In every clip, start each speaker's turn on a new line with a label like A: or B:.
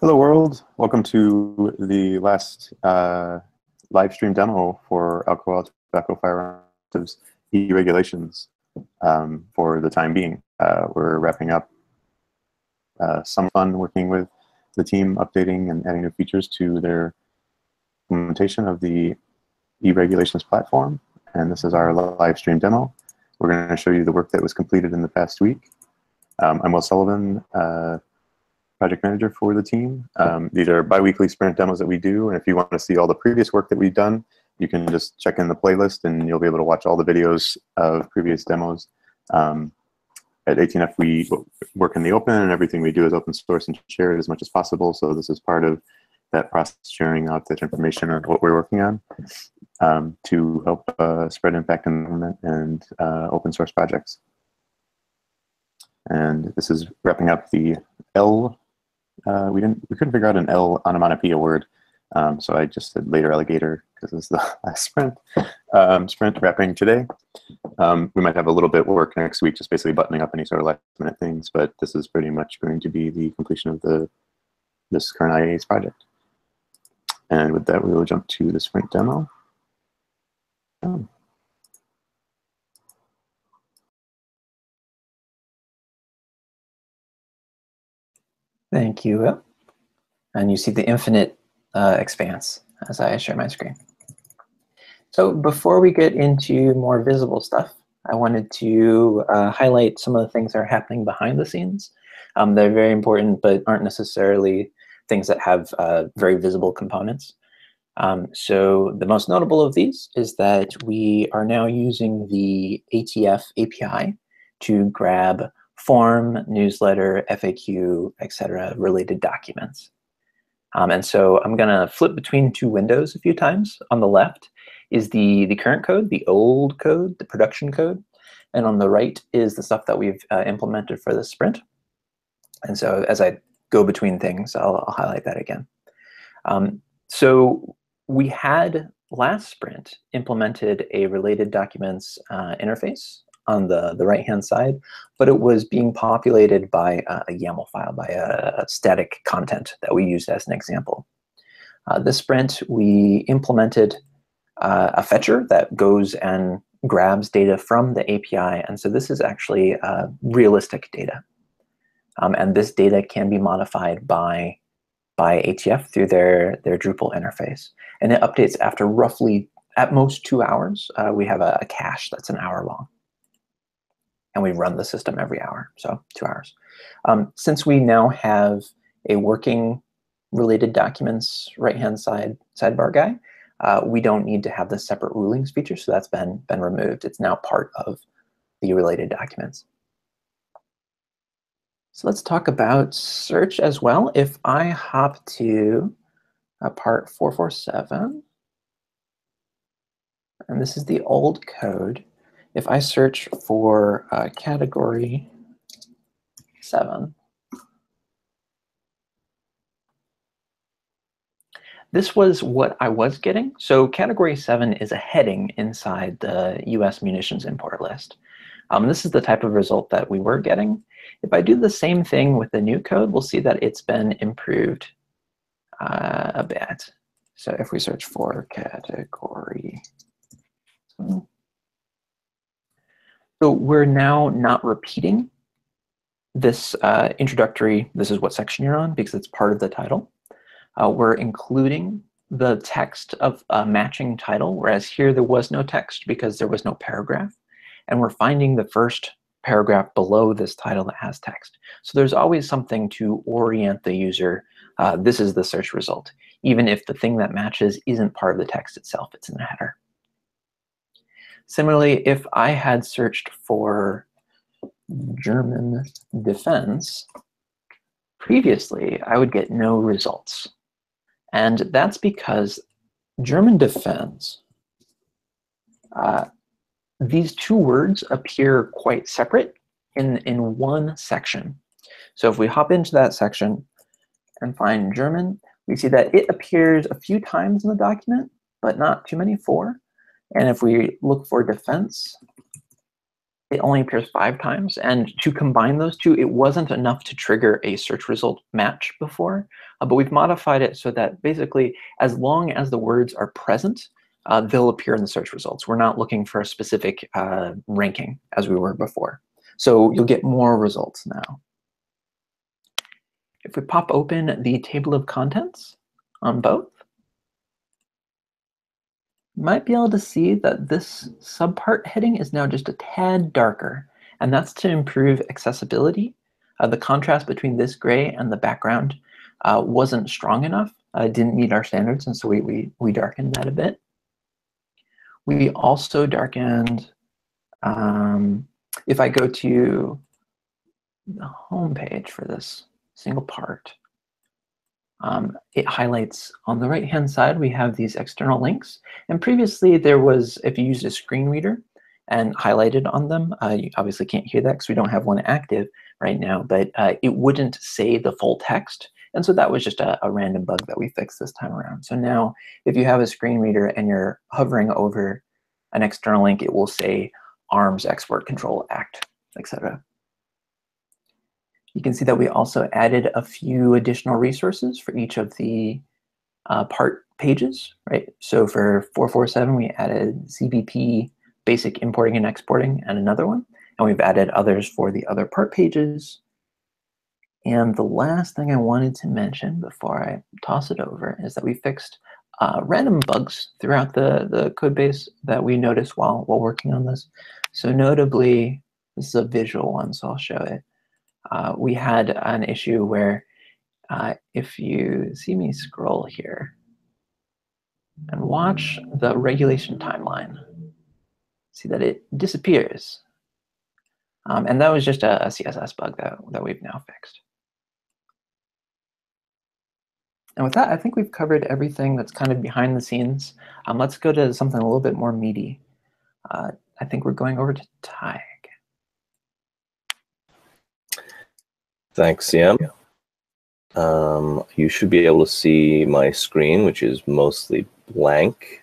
A: Hello world, welcome to the last live stream demo for alcohol, tobacco, firearms, eRegulations for the time being. We're wrapping up some fun working with the team, updating and adding new features to their implementation of the eRegulations platform. And this is our live stream demo. We're going to show you the work that was completed in the past week. I'm Will Sullivan, project manager for the team. These are bi-weekly sprint demos that we do, and if you want to see all the previous work that we've done, you can just check in the playlist and you'll be able to watch all the videos of previous demos. At ATF, we work in the open, and everything we do is open source and shared as much as possible, so this is part of that process, sharing out that information on what we're working on to help spread impact in government and open source projects. And this is wrapping up the L. We couldn't figure out an L onomatopoeia word, so I just said later alligator because it's the last sprint. Sprint wrapping today. We might have a little bit work next week, just basically buttoning up any sort of last minute things, but this is pretty much going to be the completion of this current IA's project. And with that, we will jump to the sprint demo.
B: Thank you, Will. And you see the infinite expanse as I share my screen. So before we get into more visible stuff, I wanted to highlight some of the things that are happening behind the scenes. They're very important, but aren't necessarily things that have very visible components. So the most notable of these is that we are now using the ATF API to grab form, newsletter, FAQ, etc. related documents. And so I'm going to flip between two windows a few times. On the left is the current code, the old code, the production code. And on the right is the stuff that we've implemented for the sprint. And so as I go between things, I'll highlight that again. So we had last sprint implemented a related documents interface on the right-hand side, but it was being populated by a YAML file, by a static content that we used as an example. This sprint, we implemented a fetcher that goes and grabs data from the API, and so this is actually realistic data. And this data can be modified by ATF through their Drupal interface. And it updates after roughly, at most 2 hours. We have a cache that's an hour long. And we run the system every hour, so 2 hours. Since we now have a working related documents right-hand side sidebar guy, we don't need to have the separate rulings feature, so that's been removed. It's now part of the related documents. So let's talk about search as well. If I hop to part 447, and this is the old code, if I search for category 7, this was what I was getting. So category 7 is a heading inside the US munitions import list. This is the type of result that we were getting. If I do the same thing with the new code, we'll see that it's been improved a bit. So if we search for category 7, so we're now not repeating this introductory, this is what section you're on, because it's part of the title. We're including the text of a matching title, whereas here there was no text because there was no paragraph. And we're finding the first paragraph below this title that has text. So there's always something to orient the user. This is the search result, even if the thing that matches isn't part of the text itself, it's in the header. Similarly, if I had searched for German defense, previously I would get no results. And that's because German defense, these two words appear quite separate in one section. So if we hop into that section and find German, we see that it appears a few times in the document, but not too many, 4. And if we look for defense, it only appears 5 times. And to combine those two, it wasn't enough to trigger a search result match before, but we've modified it so that basically, as long as the words are present, they'll appear in the search results. We're not looking for a specific ranking as we were before. So you'll get more results now. If we pop open the table of contents on both, you might be able to see that this subpart heading is now just a tad darker, and that's to improve accessibility. The contrast between this gray and the background wasn't strong enough, didn't meet our standards, and so we darkened that a bit. We also darkened, if I go to the home page for this single part, it highlights on the right-hand side, we have these external links. And previously there was, if you used a screen reader and highlighted on them, you obviously can't hear that because we don't have one active right now, but it wouldn't say the full text. And so that was just a random bug that we fixed this time around. So now if you have a screen reader and you're hovering over an external link, it will say ARMS Export Control Act, etc. You can see that we also added a few additional resources for each of the part pages, right? So for 447, we added CBP basic importing and exporting and another one. And we've added others for the other part pages. And the last thing I wanted to mention before I toss it over is that we fixed random bugs throughout the code base that we noticed while working on this. So notably, this is a visual one, so I'll show it. We had an issue where if you see me scroll here and watch the regulation timeline, see that it disappears. And that was just a CSS bug that we've now fixed. And with that, I think we've covered everything that's kind of behind the scenes. Let's go to something a little bit more meaty. I think we're going over to Tig.
C: Thanks, Sam. You should be able to see my screen, which is mostly blank.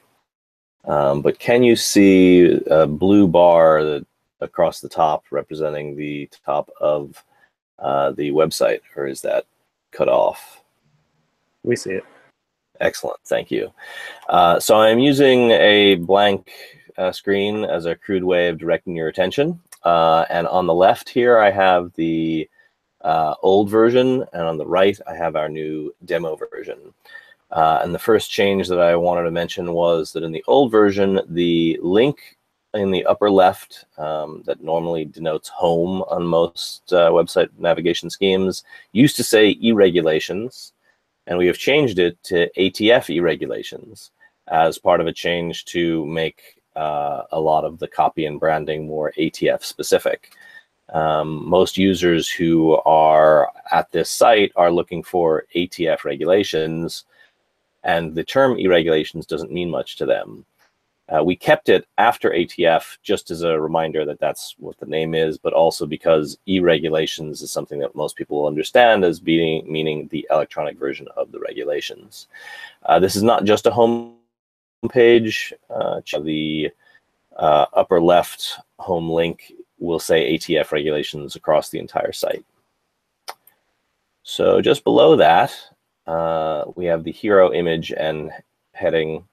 C: But can you see a blue bar across the top representing the top of the website, or is that cut off?
D: We see it.
C: Excellent, thank you. So I'm using a blank screen as a crude way of directing your attention. And on the left here, I have the old version, and on the right, I have our new demo version. And the first change that I wanted to mention was that in the old version, the link in the upper left that normally denotes home on most website navigation schemes used to say eRegulations, and we have changed it to ATF eRegulations as part of a change to make a lot of the copy and branding more ATF specific. Most users who are at this site are looking for ATF regulations, and the term eRegulations doesn't mean much to them. We kept it after ATF just as a reminder that that's what the name is, but also because eRegulations is something that most people will understand as meaning the electronic version of the regulations. This is not just a home page. The upper left home link will say ATF regulations across the entire site. So just below that, we have the hero image and heading,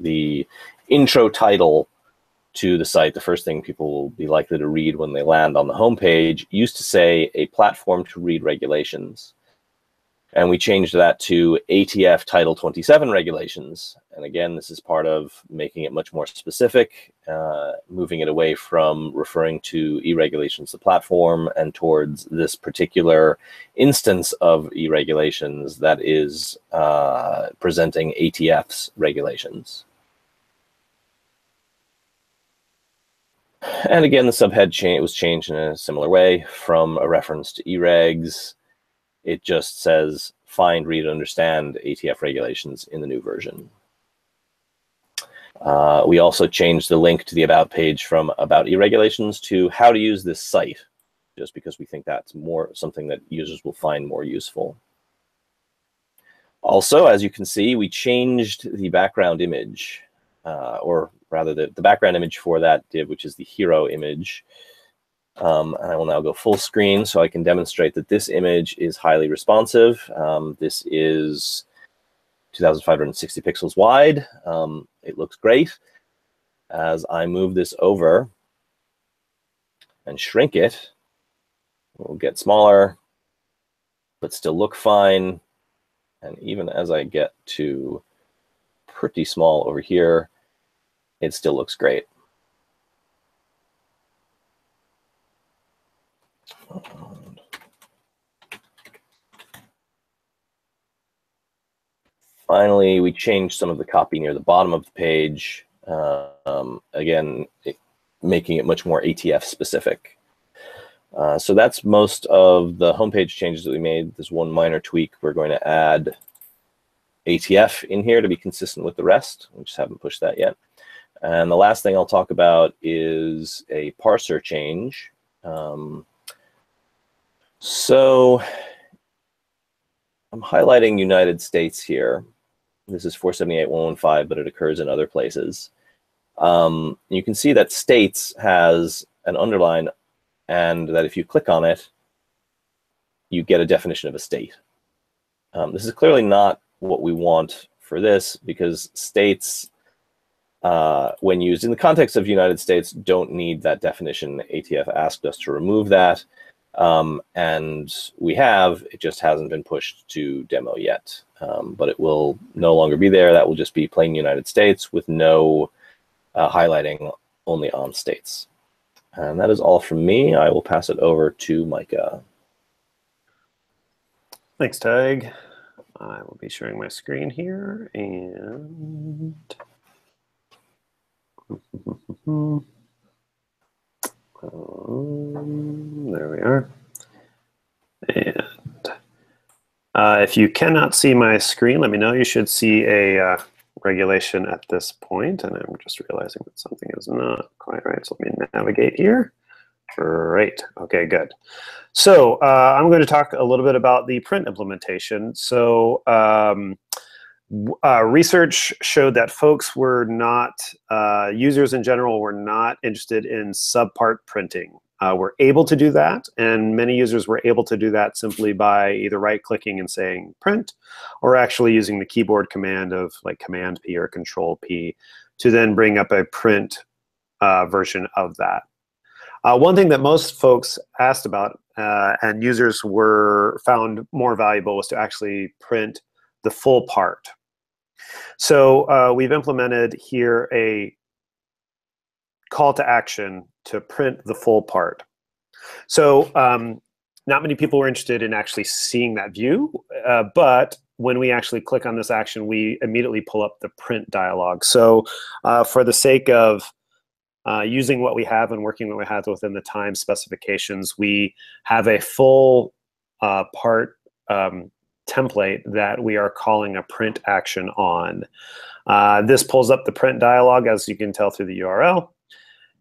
C: the intro title to the site. The first thing people will be likely to read when they land on the home page used to say a platform to read regulations. And we changed that to ATF Title 27 regulations. And again, this is part of making it much more specific, moving it away from referring to eRegulations, the platform, and towards this particular instance of eRegulations that is presenting ATF's regulations. And again, the subhead was changed in a similar way from a reference to eRegs. It just says find, read, understand ATF regulations in the new version. We also changed the link to the About page from About eRegulations to how to use this site, just because we think that's more something that users will find more useful. Also, as you can see, we changed the background image, or rather the background image for that div, which is the hero image. And I will now go full screen so I can demonstrate that this image is highly responsive. This is 2,560 pixels wide. It looks great. As I move this over and shrink it, it will get smaller, but still look fine. And even as I get to pretty small over here, it still looks great. Finally, we changed some of the copy near the bottom of the page. Again, making it much more ATF specific. So that's most of the homepage changes that we made. There's one minor tweak. We're going to add ATF in here to be consistent with the rest. We just haven't pushed that yet. And the last thing I'll talk about is a parser change. So I'm highlighting United States here. This is 478.115, but it occurs in other places. You can see that states has an underline, and that if you click on it, you get a definition of a state. This is clearly not what we want for this, because states, when used in the context of United States, don't need that definition. ATF asked us to remove that. And we have, it just hasn't been pushed to demo yet. But it will no longer be there. That will just be plain United States with no highlighting, only on states. And that is all from me. I will pass it over to Micah.
D: Thanks, Tig. I will be sharing my screen here, and there we are. And if you cannot see my screen, let me know. You should see a regulation at this point, and I'm just realizing that something is not quite right. So let me navigate here. Great. Okay, good. So I'm going to talk a little bit about the print implementation. So research showed that folks were not, users in general were not interested in subpart printing. We're able to do that, and many users were able to do that simply by either right-clicking and saying print, or actually using the keyboard command of like Command P or Control P to then bring up a print version of that. One thing that most folks asked about and users found more valuable was to actually print the full part. So we've implemented here a call to action to print the full part. So not many people were interested in actually seeing that view, but when we actually click on this action, we immediately pull up the print dialog. So for the sake of using what we have and working what we have within the time specifications, we have a full part template that we are calling a print action on. This pulls up the print dialog, as you can tell through the URL.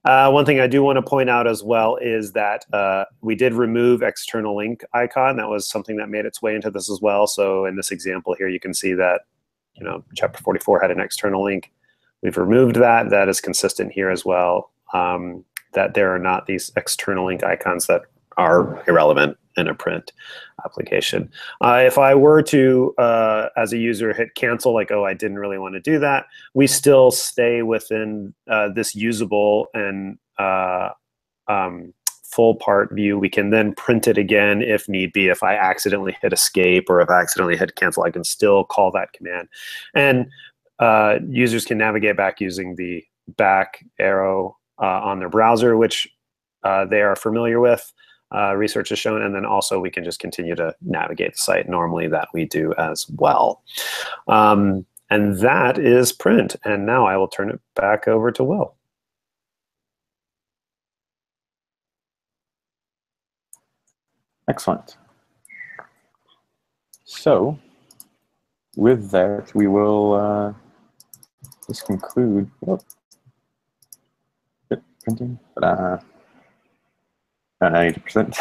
D: One thing I do want to point out as well is that we did remove external link icon. That was something that made its way into this as well. So in this example here, you can see that chapter 44 had an external link. We've removed that. That is consistent here as well, that there are not these external link icons that are irrelevant in a print application. If I were to, as a user, hit cancel, like, oh, I didn't really want to do that, we still stay within this usable and full part view. We can then print it again if need be. If I accidentally hit escape or if I accidentally hit cancel, I can still call that command. And users can navigate back using the back arrow on their browser, which they are familiar with. Research has shown, and then also we can just continue to navigate the site normally, that we do as well. And that is print. And now I will turn it back over to Will.
A: Excellent. So with that, we will just conclude. Printing, but 90%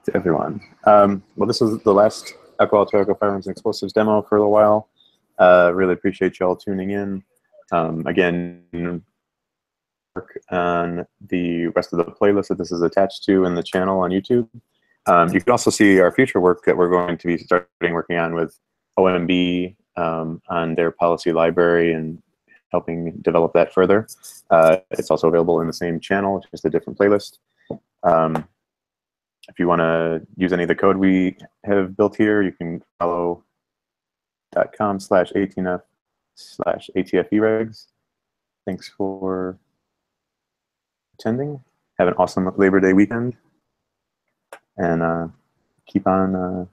A: to everyone. Well, this was the last alcohol, tobacco, firearms, and explosives demo for a while. Really appreciate you all tuning in. Again, work on the rest of the playlist that this is attached to in the channel on YouTube. You can also see our future work that we're going to be starting working on with OMB on their policy library and helping develop that further. It's also available in the same channel, just a different playlist. If you want to use any of the code we have built here, you can follow .com/18f/ATF eRegs. Thanks for attending. Have an awesome Labor Day weekend. And keep on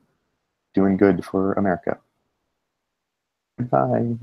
A: doing good for America. Bye.